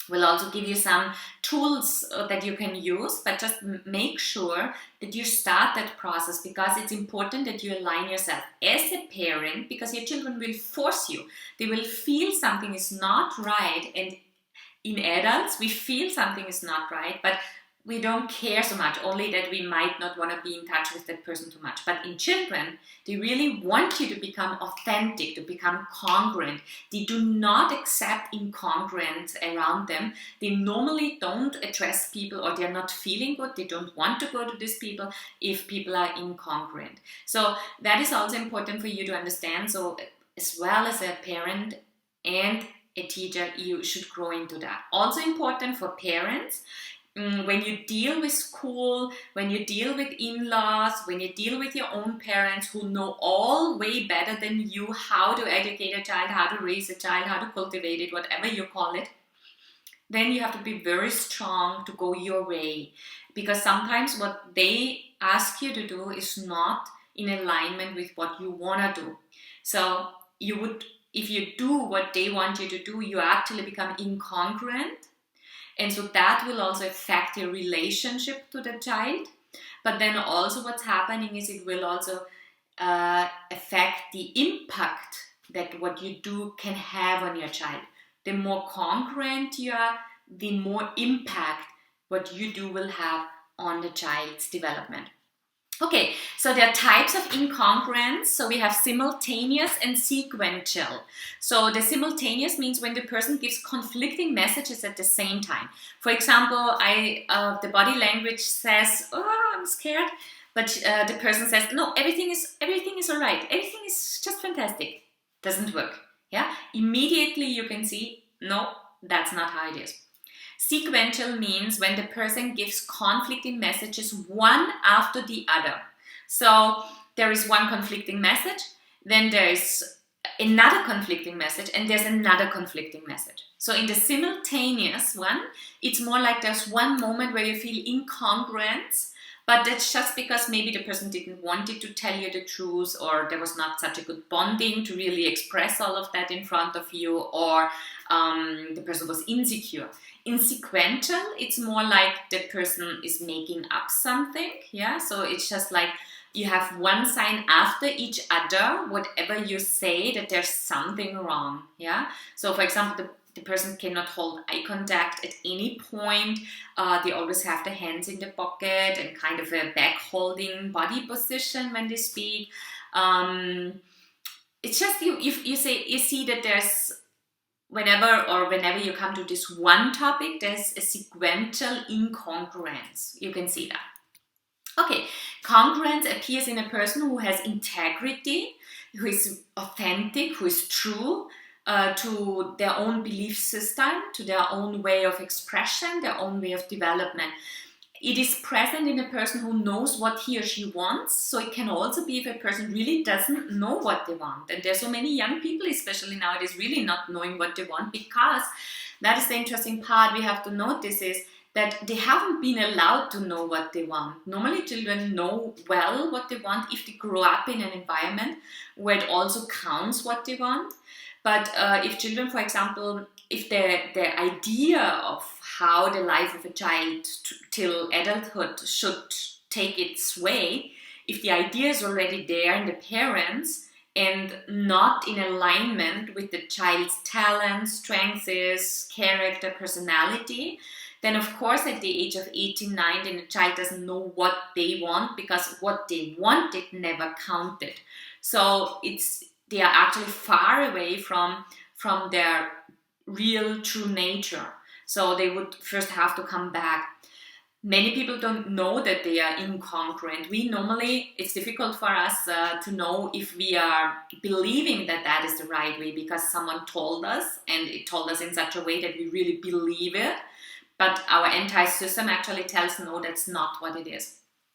We'll also give you some tools that you can use, but just make sure that you start that process, because it's important that you align yourself as a parent, because your children will force you. They will feel something is not right, and in adults, we feel something is not right, but we don't care so much, only that we might not want to be in touch with that person too much. But in children, they really want you to become authentic, to become congruent. They do not accept incongruence around them. They normally don't address people, or they're not feeling good. They don't want to go to these people if people are incongruent. So that is also important for you to understand. So as well as a parent and a teacher, you should grow into that. Also important for parents, when you deal with school, when you deal with in-laws, when you deal with your own parents who know all way better than you how to educate a child, how to raise a child, how to cultivate it, whatever you call it, then you have to be very strong to go your way, because sometimes what they ask you to do is not in alignment with what you want to do. So you would, if you do what they want you to do, you actually become incongruent. And so that will also affect your relationship to the child. But then also what's happening is it will also affect the impact that what you do can have on your child. The more congruent you are, the more impact what you do will have on the child's development. Okay, so there are types of incongruence. So we have simultaneous and sequential. So the simultaneous means when the person gives conflicting messages at the same time. For example, the body language says, "Oh, I'm scared," but the person says, "No, everything is all right. Everything is just fantastic." Doesn't work. Yeah, immediately you can see, no, that's not how it is. Sequential means when the person gives conflicting messages one after the other. So there is one conflicting message, then there is another conflicting message, and there's another conflicting message. So in the simultaneous one, it's more like there's one moment where you feel incongruence, but that's just because maybe the person didn't want it to tell you the truth, or there was not such a good bonding to really express all of that in front of you, or the person was insecure. In sequential, it's more like the person is making up something, yeah? So it's just like you have one sign after each other, whatever you say, that there's something wrong, yeah? So for example, the person cannot hold eye contact at any point. They always have their hands in the pocket and kind of a back-holding body position when they speak. It's just you see that there's whenever you come to this one topic, there's a sequential incongruence. You can see that. Okay, congruence appears in a person who has integrity, who is authentic, who is true to their own belief system, to their own way of expression, their own way of development. It is present in a person who knows what he or she wants. So it can also be if a person really doesn't know what they want. And there's so many young people, especially nowadays, really not knowing what they want, because that is the interesting part we have to notice is that they haven't been allowed to know what they want. Normally children know well what they want if they grow up in an environment where it also counts what they want. But if children, for example, if the idea of how the life of a child till adulthood should take its way, if the idea is already there in the parents and not in alignment with the child's talents, strengths, character, personality, then of course at the age of 18, 19, the child doesn't know what they want, because what they wanted never counted. So they are actually far away from their real true nature. So they would first have to come back. Many people don't know that they are incongruent. It's difficult for us to know if we are believing that that is the right way because someone told us, and it told us in such a way that we really believe it. But our entire system actually tells no, that's not what it is.